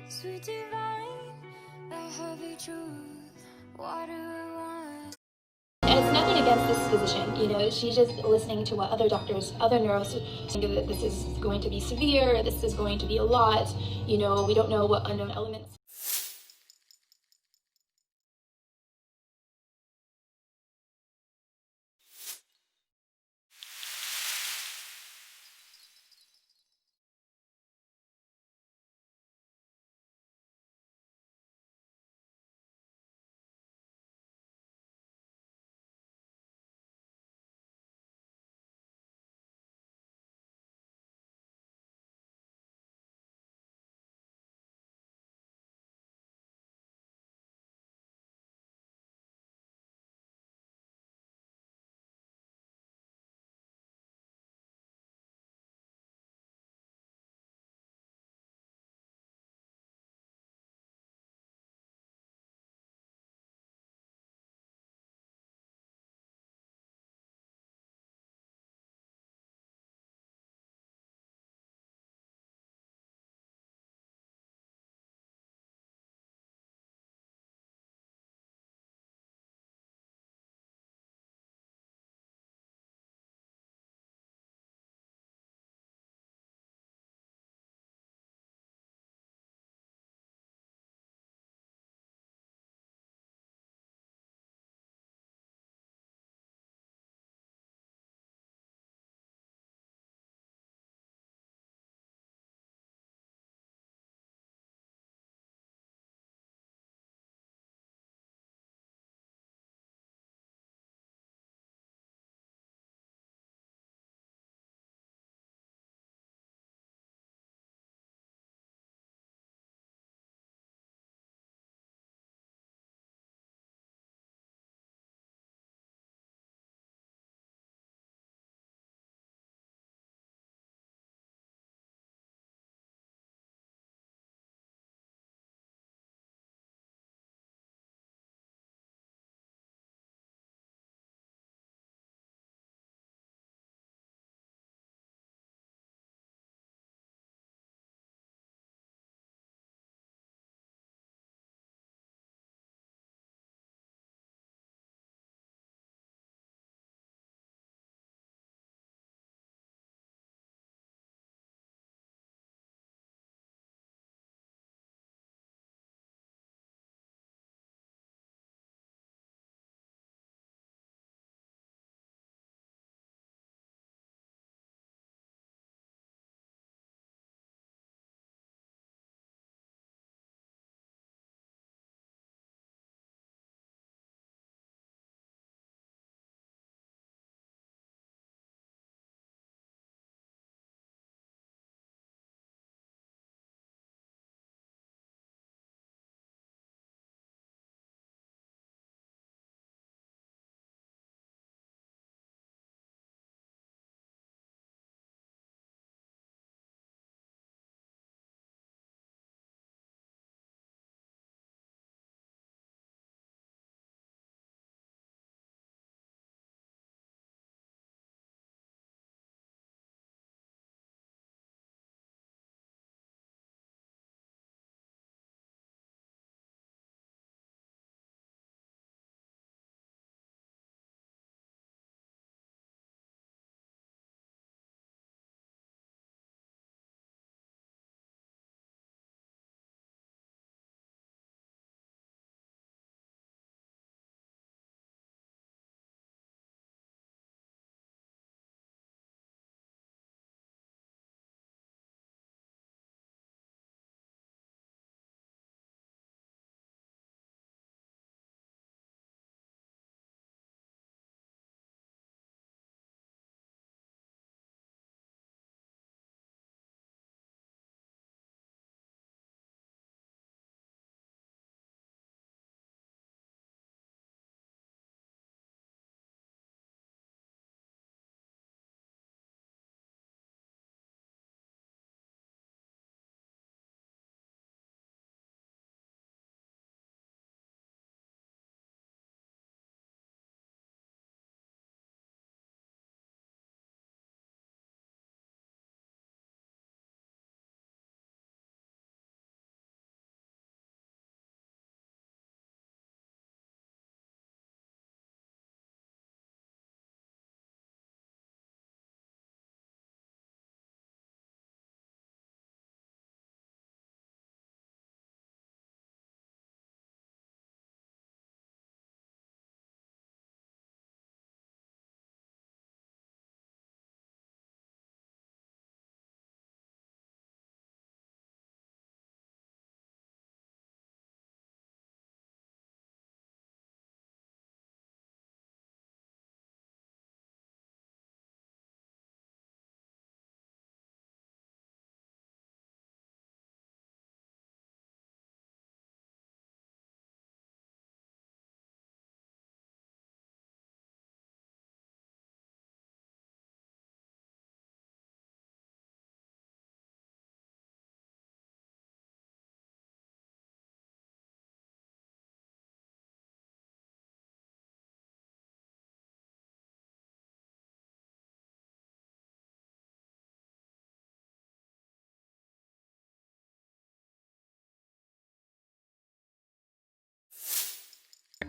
Sweet divine, the heavy truth. What do I want? And it's nothing against this physician, you know, she's just listening to what other doctors, other neuros think that this is going to be severe, this is going to be a lot, you know, we don't know what unknown elements.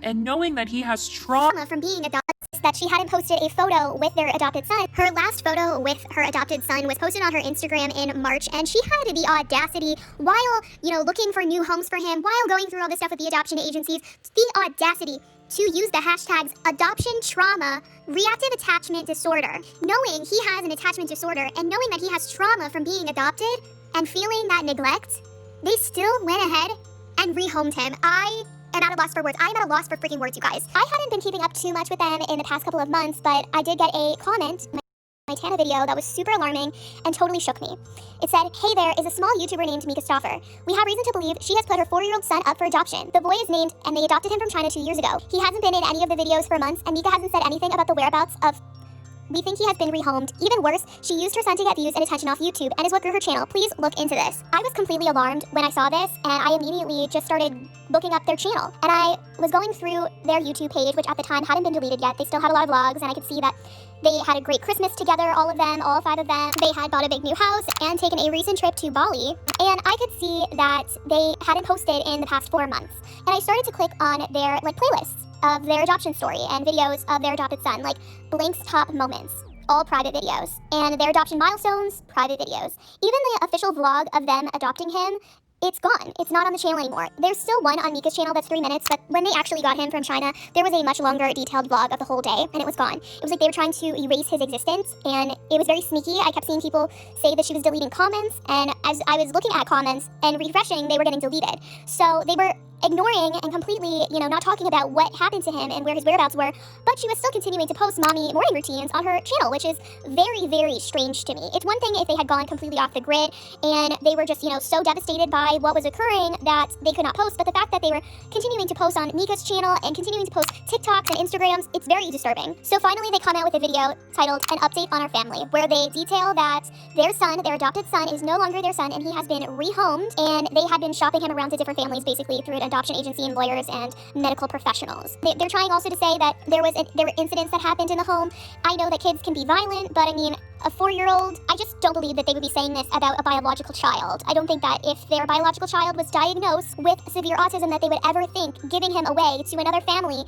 And knowing that he has trauma from being adopted, that she hadn't posted a photo with their adopted son. Her last photo with her adopted son was posted on her Instagram in March, and she had the audacity, while, looking for new homes for him, while going through all this stuff with the adoption agencies, the audacity to use the hashtags adoption trauma, reactive attachment disorder. Knowing he has an attachment disorder and knowing that he has trauma from being adopted and feeling that neglect, they still went ahead and rehomed him. I am at a loss for words. I'm at a loss for freaking words, you guys. I hadn't been keeping up too much with them in the past couple of months, but I did get a comment in my Tana video that was super alarming and totally shook me. It said, "Hey, there is a small YouTuber named Mika Stauffer. We have reason to believe she has put her 4-year-old son up for adoption. The boy is named, and they adopted him from China 2 years ago. He hasn't been in any of the videos for months, and Mika hasn't said anything about the whereabouts of... We think he has been rehomed. Even worse, she used her son to get views and attention off YouTube and is what grew her channel. Please look into this." I was completely alarmed when I saw this, and I immediately just started looking up their channel. And I was going through their YouTube page, which at the time hadn't been deleted yet. They still had a lot of vlogs, and I could see that they had a great Christmas together, all of them, all 5 of them. They had bought a big new house and taken a recent trip to Bali. And I could see that they hadn't posted in the past 4 months. And I started to click on their playlists of their adoption story and videos of their adopted son, like Blink's top moments, all private videos, and their adoption milestones, private videos. Even the official vlog of them adopting him, it's gone. It's not on the channel anymore. There's still one on Mika's channel that's 3 minutes, but when they actually got him from China, there was a much longer detailed vlog of the whole day, and it was gone. It was like they were trying to erase his existence, and it was very sneaky. I kept seeing people say that she was deleting comments, and as I was looking at comments and refreshing, they were getting deleted. So they were ignoring and completely, not talking about what happened to him and where his whereabouts were, but she was still continuing to post mommy morning routines on her channel, which is very, very strange to me. It's one thing if they had gone completely off the grid and they were just, so devastated by what was occurring that they could not post, but the fact that they were continuing to post on Mika's channel and continuing to post TikToks and Instagrams, it's very disturbing. So finally they come out with a video titled An Update on Our Family, where they detail that their son, their adopted son, is no longer their son, and he has been rehomed, and they had been shopping him around to different families basically through an adoption agency and lawyers and medical professionals. They're trying also to say that there were incidents that happened in the home. I know that kids can be violent, but I mean, a 4-year-old, I just don't believe that they would be saying this about a biological child. I don't think that if their biological child was diagnosed with severe autism that they would ever think giving him away to another family,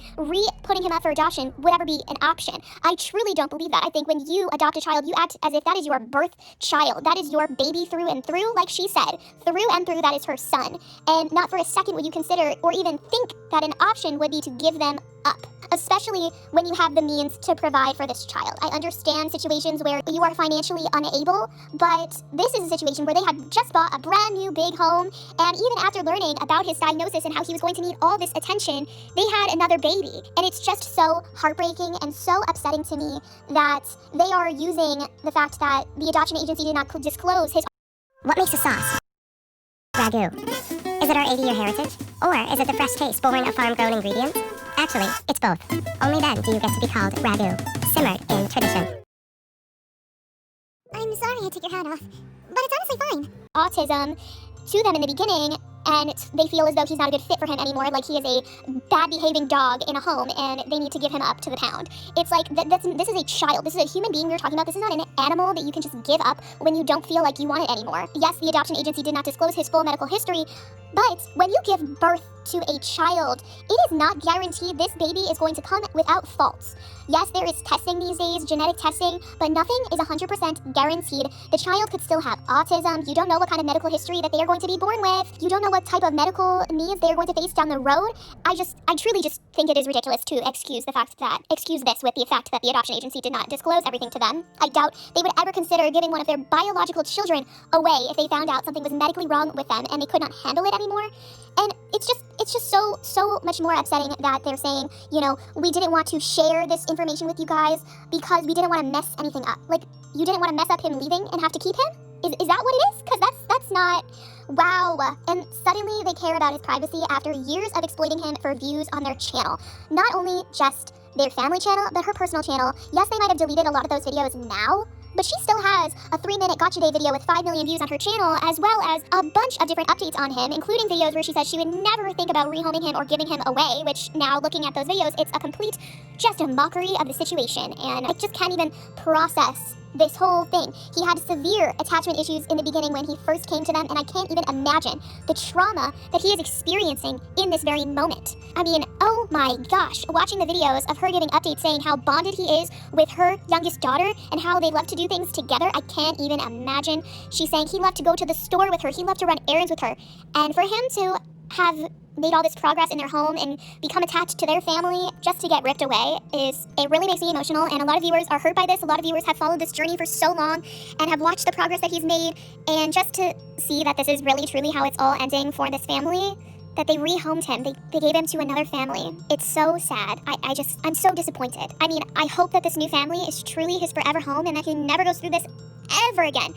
putting him up for adoption would ever be an option. I truly don't believe that. I think when you adopt a child, you act as if that is your birth child. That is your baby through and through, like she said. Through and through, that is her son. And not for a second would you consider or even think that an option would be to give them up, especially when you have the means to provide for this child. I understand situations where you are financially unable, but this is a situation where they had just bought a brand new big home, and even after learning about his diagnosis and how he was going to need all this attention, they had another baby. And it's just so heartbreaking and so upsetting to me that they are using the fact that the adoption agency did not disclose his... What makes a sauce? Ragu. Is it our 80-year heritage? Or is it the fresh taste born of farm-grown ingredients? Actually, it's both. Only then do you get to be called ragu, simmered in tradition. I'm sorry I took your hat off, but it's honestly fine. Autism to them in the beginning, and they feel as though he's not a good fit for him anymore, like he is a bad-behaving dog in a home, and they need to give him up to the pound. It's like, this is a child. This is a human being we were talking about. This is not an animal that you can just give up when you don't feel like you want it anymore. Yes, the adoption agency did not disclose his full medical history, but when you give birth to a child, it is not guaranteed this baby is going to come without faults. Yes, there is testing these days, genetic testing, but nothing is 100% guaranteed. The child could still have autism. You don't know what kind of medical history that they are going to be born with. You don't know what type of medical needs they are going to face down the road. I truly just think it is ridiculous to excuse this with the fact that the adoption agency did not disclose everything to them. I doubt they would ever consider giving one of their biological children away if they found out something was medically wrong with them and they could not handle it anymore. And it's just so much more upsetting that they're saying, we didn't want to share this information with you guys because we didn't want to mess anything up. Like, you didn't want to mess up him leaving and have to keep him? Is that what it is? Because that's not... Wow. And suddenly they care about his privacy after years of exploiting him for views on their channel. Not only just their family channel, but her personal channel. Yes, they might have deleted a lot of those videos now, but she still has a 3-minute Gotcha Day video with 5 million views on her channel, as well as a bunch of different updates on him, including videos where she says she would never think about rehoming him or giving him away, which now, looking at those videos, it's a complete, just a mockery of the situation, and I just can't even process this whole thing. He had severe attachment issues in the beginning when he first came to them, and I can't even imagine the trauma that he is experiencing in this very moment. I mean, oh my gosh, watching the videos of her giving updates saying how bonded he is with her youngest daughter and how they love to do things together, I can't even imagine. She's saying he loved to go to the store with her, he loved to run errands with her, and for him to have made all this progress in their home and become attached to their family just to get ripped away it really makes me emotional, and a lot of viewers are hurt by this. A lot of viewers have followed this journey for so long and have watched the progress that he's made, and just to see that this is really truly how it's all ending for this family, that they rehomed him, they gave him to another family. It's so sad. I'm so disappointed. I mean, I hope that this new family is truly his forever home and that he never goes through this ever again.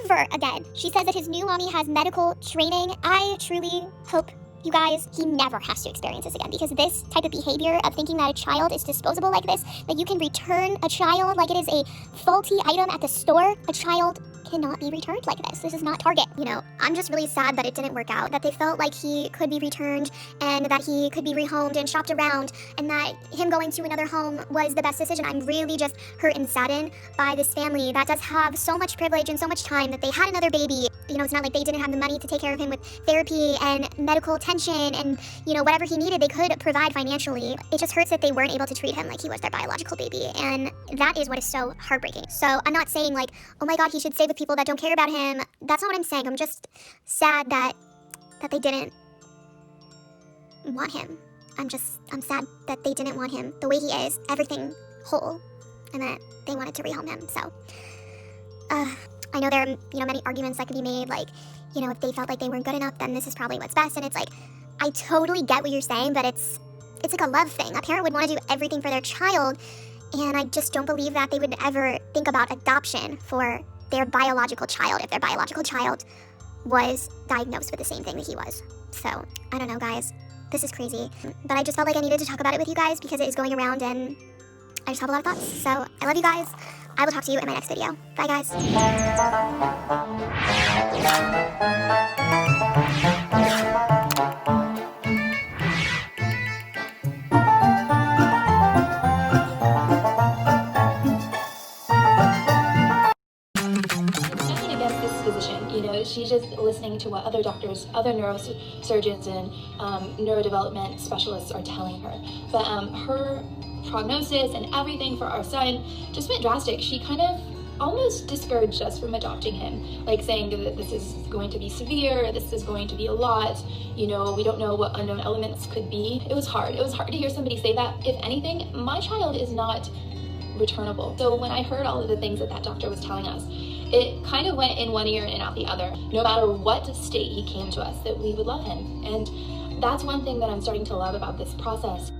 Ever again. She says that his new mommy has medical training. I truly hope, you guys, he never has to experience this again, because this type of behavior of thinking that a child is disposable like this, that you can return a child like it is a faulty item at the store, a child cannot be returned like this. This is not Target. You know, I'm just really sad that it didn't work out, that they felt like he could be returned and that he could be rehomed and shopped around, and that him going to another home was the best decision. I'm really just hurt and saddened by this family that does have so much privilege and so much time, that they had another baby. You know, it's not like they didn't have the money to take care of him with therapy and medical attention and, you know, whatever he needed, they could provide financially. It just hurts that they weren't able to treat him like he was their biological baby, and that is what is so heartbreaking. So I'm not saying like, oh my God, he should stay with people that don't care about him. That's not what I'm saying. I'm just sad that they didn't want him. I'm sad that they didn't want him the way he is, everything whole, and that they wanted to rehome him. So, I know there are, you know, many arguments that could be made, like, you know, if they felt like they weren't good enough, then this is probably what's best. And it's like, I totally get what you're saying, but it's like a love thing. A parent would want to do everything for their child, and I just don't believe that they would ever think about adoption for their biological child if their biological child was diagnosed with the same thing that he was. So, I don't know, guys. This is crazy. But I just felt like I needed to talk about it with you guys because it is going around and I just have a lot of thoughts. So, I love you guys. I will talk to you in my next video. Bye, guys. You know, she's just listening to what other doctors, other neurosurgeons and neurodevelopment specialists are telling her. But her prognosis and everything for our son just went drastic. She kind of almost discouraged us from adopting him, like saying that this is going to be severe, this is going to be a lot, you know, we don't know what unknown elements could be. It was hard to hear somebody say that. If anything, my child is not returnable. So when I heard all of the things that doctor was telling us, it kind of went in one ear and out the other. No matter what state he came to us, that we would love him. And that's one thing that I'm starting to love about this process.